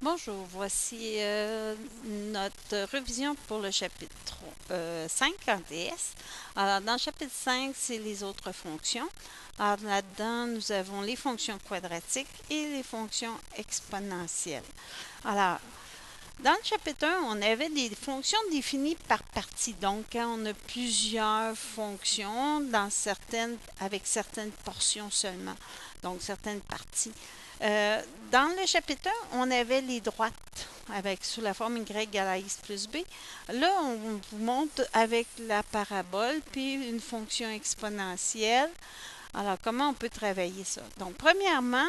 Bonjour, voici notre révision pour le chapitre 5 en DS. Alors, dans le chapitre 5, c'est les autres fonctions. Alors, là-dedans, nous avons les fonctions quadratiques et les fonctions exponentielles. Alors, dans le chapitre 1, on avait des fonctions définies par partie. Donc, quand on a plusieurs fonctions avec certaines portions seulement, donc certaines parties. Euh, Dans le chapitre 1, on avait les droites sous la forme y égale à x plus b. Là, on vous montre avec la parabole puis une fonction exponentielle. Alors, comment on peut travailler ça? Donc, premièrement,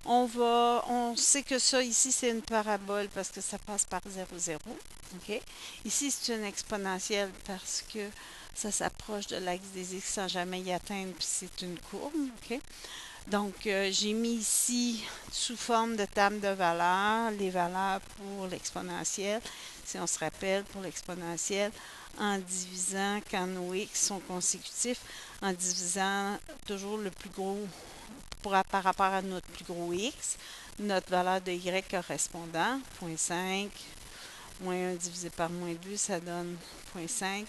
on sait que ça ici, c'est une parabole parce que ça passe par 0, 0. OK? Ici, c'est une exponentielle parce que ça s'approche de l'axe des x sans jamais y atteindre, puis c'est une courbe. OK? Donc, j'ai mis ici sous forme de table de valeurs les valeurs pour l'exponentielle. Si on se rappelle, pour l'exponentielle, en divisant quand nos x sont consécutifs, en divisant toujours le plus gros par rapport à notre plus gros x, notre valeur de y correspondant, 0,5, moins 1 divisé par moins 2, ça donne 0,5.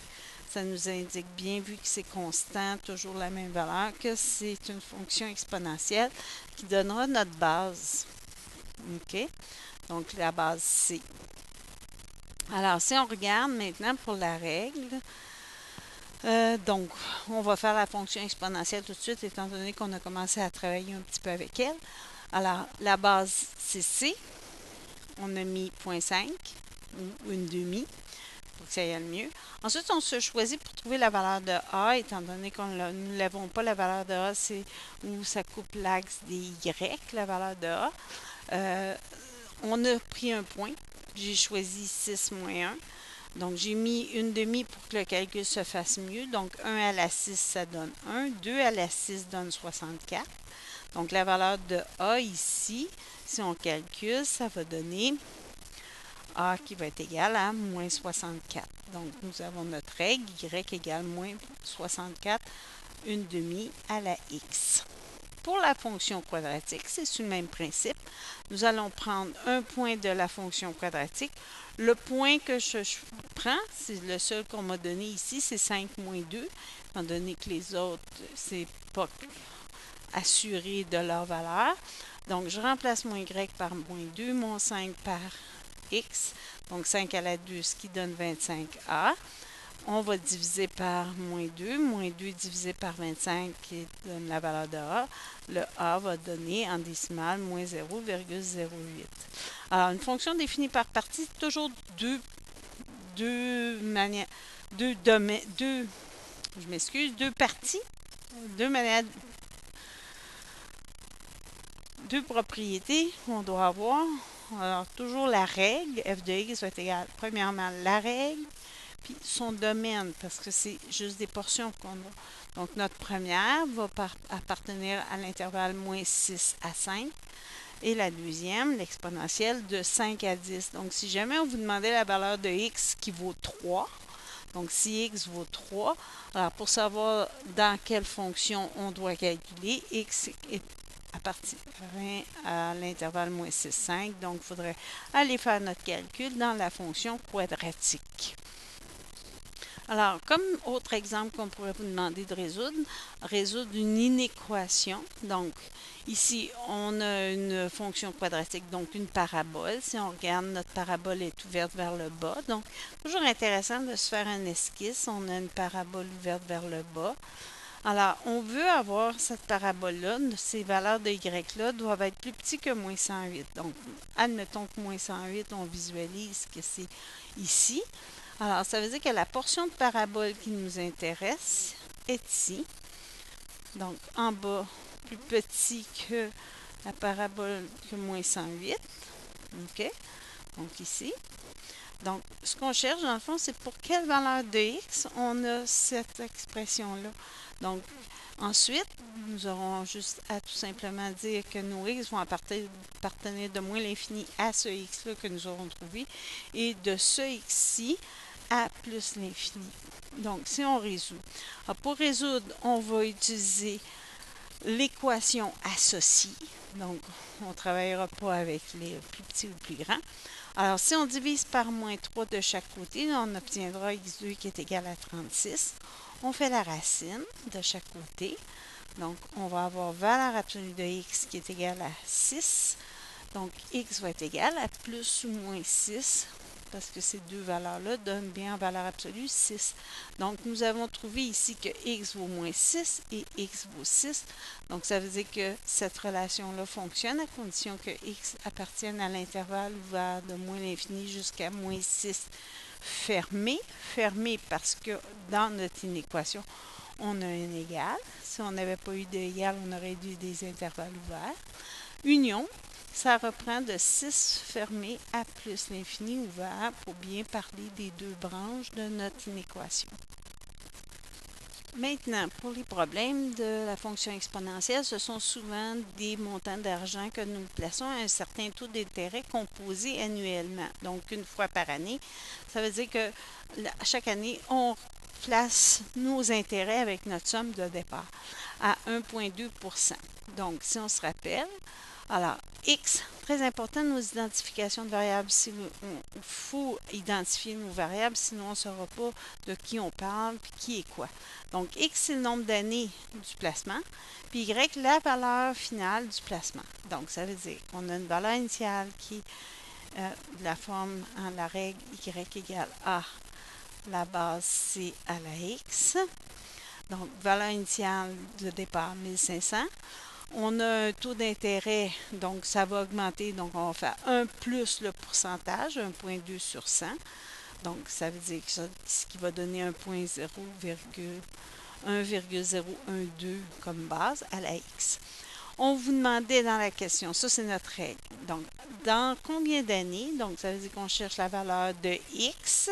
Ça nous indique bien, vu que c'est constant, toujours la même valeur, que c'est une fonction exponentielle qui donnera notre base. OK? Donc, la base C. Alors, si on regarde maintenant pour la règle, donc, on va faire la fonction exponentielle tout de suite, étant donné qu'on a commencé à travailler un petit peu avec elle. Alors, la base, c'est C. On a mis 0,5 ou une demi pour que ça aille mieux. Ensuite, on se choisit pour trouver la valeur de A, étant donné que nous n'avons pas la valeur de A, c'est où ça coupe l'axe des Y, la valeur de A. On a pris un point. J'ai choisi 6 moins 1. Donc, j'ai mis une demi pour que le calcul se fasse mieux. Donc, 1 à la 6, ça donne 1. 2 à la 6 donne 64. Donc, la valeur de A ici, si on calcule, ça va donner A qui va être égal à moins 64. Donc, nous avons notre règle, Y égale moins 64, une demi à la X. Pour la fonction quadratique, c'est sur le même principe. Nous allons prendre un point de la fonction quadratique. Le point que je prends, c'est le seul qu'on m'a donné ici, c'est 5 moins 2, étant donné que les autres, c'est pas assuré de leur valeur. Donc, je remplace mon y par moins 2, mon 5 par x, donc 5 à la 2, ce qui donne 25a. On va diviser par moins 2 divisé par 25 qui donne la valeur de A. Le A va donner en décimale moins 0,08. Alors, une fonction définie par partie, c'est toujours deux manières, deux parties, deux manières, deux propriétés qu'on doit avoir. Alors, toujours la règle, f de x va être égale, premièrement, la règle, puis son domaine, parce que c'est juste des portions qu'on a. Donc, notre première va appartenir à l'intervalle moins 6 à 5. Et la deuxième, l'exponentielle, de 5 à 10. Donc, si jamais on vous demandait la valeur de x qui vaut 3, donc si x vaut 3, alors pour savoir dans quelle fonction on doit calculer, x est appartient à l'intervalle moins 6, 5. Donc, il faudrait aller faire notre calcul dans la fonction quadratique. Alors, comme autre exemple qu'on pourrait vous demander de résoudre une inéquation. Donc, ici, on a une fonction quadratique, donc une parabole. Si on regarde, notre parabole est ouverte vers le bas. Donc, toujours intéressant de se faire un esquisse. On a une parabole ouverte vers le bas. Alors, on veut avoir cette parabole-là, ces valeurs de y-là doivent être plus petites que moins 108. Donc, admettons que moins 108, on visualise que c'est ici. Alors, ça veut dire que la portion de parabole qui nous intéresse est ici. Donc, en bas, plus petit que la parabole que moins 108. OK? Donc, ici. Donc, ce qu'on cherche, dans le fond, c'est pour quelle valeur de x on a cette expression-là. Donc, ensuite, nous aurons juste à tout simplement dire que nos x vont appartenir de moins l'infini à ce x-là que nous aurons trouvé et de ce x-ci à plus l'infini. Donc, si on résout. Alors, pour résoudre, on va utiliser l'équation associée. Donc, on ne travaillera pas avec les plus petits ou plus grands. Alors, si on divise par moins 3 de chaque côté, on obtiendra x2 qui est égal à 36. On fait la racine de chaque côté. Donc, on va avoir valeur absolue de x qui est égale à 6. Donc, x va être égal à plus ou moins 6, parce que ces deux valeurs-là donnent bien en valeur absolue 6. Donc, nous avons trouvé ici que x vaut moins 6 et x vaut 6. Donc, ça veut dire que cette relation-là fonctionne à condition que x appartienne à l'intervalle ouvert de moins l'infini jusqu'à moins 6 fermé. Fermé parce que dans notre inéquation, on a un égal. Si on n'avait pas eu d'égal, on aurait eu des intervalles ouverts. Union, ça reprend de 6 fermé à plus l'infini ouvert pour bien parler des deux branches de notre inéquation. Maintenant, pour les problèmes de la fonction exponentielle, ce sont souvent des montants d'argent que nous plaçons à un certain taux d'intérêt composé annuellement, donc une fois par année. Ça veut dire que chaque année, on place nos intérêts avec notre somme de départ à 1,2 %. Donc, si on se rappelle, alors, X, très important, nos identifications de variables. Il faut identifier nos variables, sinon on ne saura pas de qui on parle et qui est quoi. Donc, X, c'est le nombre d'années du placement, puis Y, la valeur finale du placement. Donc, ça veut dire qu'on a une valeur initiale qui est de la forme en la règle Y égale A, la base C à la X. Donc, valeur initiale de départ 1500. On a un taux d'intérêt, donc ça va augmenter, donc on va faire 1 plus le pourcentage, 1,2 sur 100. Donc, ça veut dire que ce qui va donner 1,012 comme base à la X. On vous demandait dans la question, ça c'est notre règle. Donc, dans combien d'années? Donc, ça veut dire qu'on cherche la valeur de X.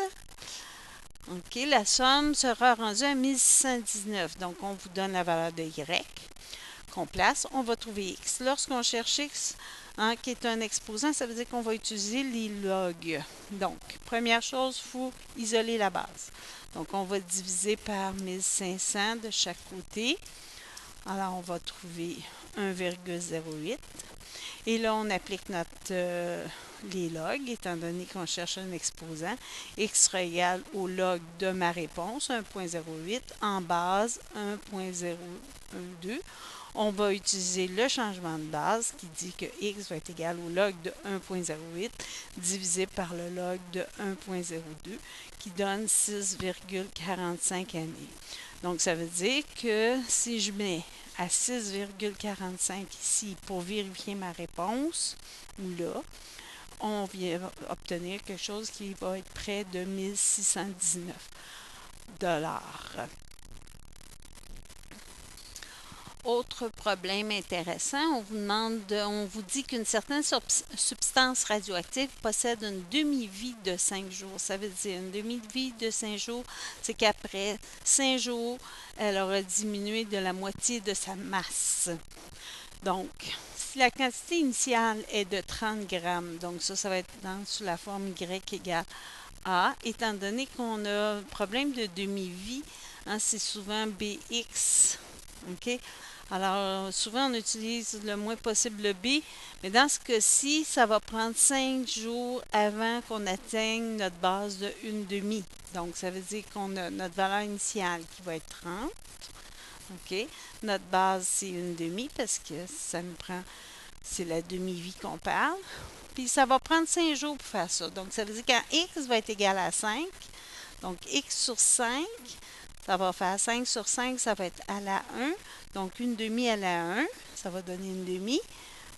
OK, la somme sera rendue à 1619. Donc, on vous donne la valeur de Y qu'on place, on va trouver X. Lorsqu'on cherche X, qui est un exposant, ça veut dire qu'on va utiliser les logs. Donc, première chose, il faut isoler la base. Donc, on va diviser par 1500 de chaque côté. Alors, on va trouver 1,08. Et là, on applique les logs, étant donné qu'on cherche un exposant. X sera égal au log de ma réponse, 1,08, en base 1,012. On va utiliser le changement de base qui dit que x va être égal au log de 1,08 divisé par le log de 1,02 qui donne 6,45 années. Donc, ça veut dire que si je mets à 6,45 ici pour vérifier ma réponse, ou là, on vient obtenir quelque chose qui va être près de 1619 $. Autre problème intéressant, on vous dit qu'une certaine substance radioactive possède une demi-vie de 5 jours. Ça veut dire une demi-vie de 5 jours, c'est qu'après 5 jours, elle aura diminué de la moitié de sa masse. Donc, si la quantité initiale est de 30 grammes, donc ça va être sous la forme Y égale A, étant donné qu'on a un problème de demi-vie, c'est souvent BX, OK? Alors, souvent, on utilise le moins possible le B, mais dans ce cas-ci, ça va prendre 5 jours avant qu'on atteigne notre base de 1/2. Donc, ça veut dire qu'on a notre valeur initiale qui va être 30. OK? Notre base, c'est 1/2 parce que ça me prend, c'est la demi-vie qu'on parle. Puis, ça va prendre 5 jours pour faire ça. Donc, ça veut dire quand X va être égal à 5, donc X sur 5, ça va faire 5 sur 5, ça va être à la 1. Donc, 1/2 à la 1, ça va donner 1/2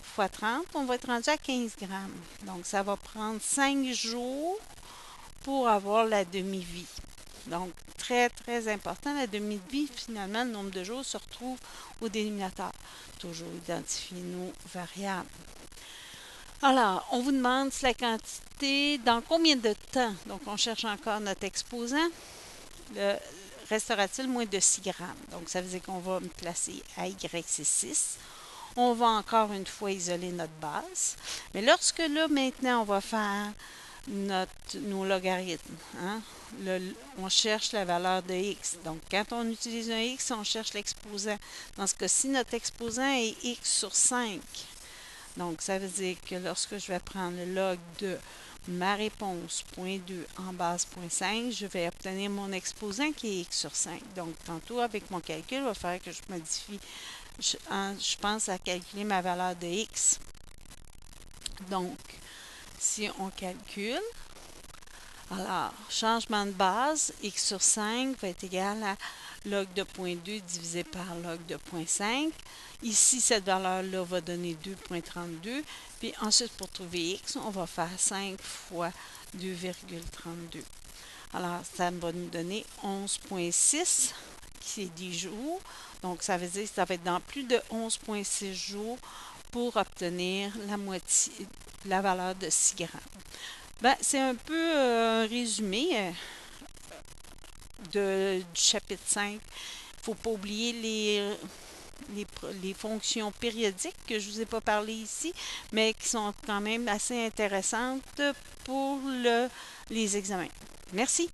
fois 30. On va être rendu à 15 grammes. Donc, ça va prendre 5 jours pour avoir la demi-vie. Donc, très, très important. La demi-vie, finalement, le nombre de jours se retrouve au dénominateur. Toujours identifier nos variables. Alors, on vous demande si la quantité, dans combien de temps? Donc, on cherche encore notre exposant. Restera-t-il moins de 6 grammes? Donc, ça veut dire qu'on va me placer à Y, c'est 6. On va encore une fois isoler notre base. Mais lorsque là, maintenant, on va faire nos logarithmes. Hein? On cherche la valeur de x. Donc, quand on utilise un x, on cherche l'exposant. Dans ce cas-ci, notre exposant est x sur 5. Donc, ça veut dire que lorsque je vais prendre le log de ma réponse 0.2 en base 0.5, je vais obtenir mon exposant qui est x sur 5. Donc, tantôt, avec mon calcul, il va falloir que je modifie. Je pense à calculer ma valeur de x. Donc, si on calcule, alors, changement de base, x sur 5 va être égal à log de 0.2 divisé par log de 0.5. Ici, cette valeur-là va donner 2,32. Puis ensuite, pour trouver x, on va faire 5 fois 2,32. Alors, ça va nous donner 11,6, qui est 10 jours. Donc, ça veut dire que ça va être dans plus de 11,6 jours pour obtenir la moitié, la valeur de 6 grammes. Ben, c'est un peu un résumé du chapitre 5. Il ne faut pas oublier les fonctions périodiques que je ne vous ai pas parlé ici, mais qui sont quand même assez intéressantes pour les examens. Merci.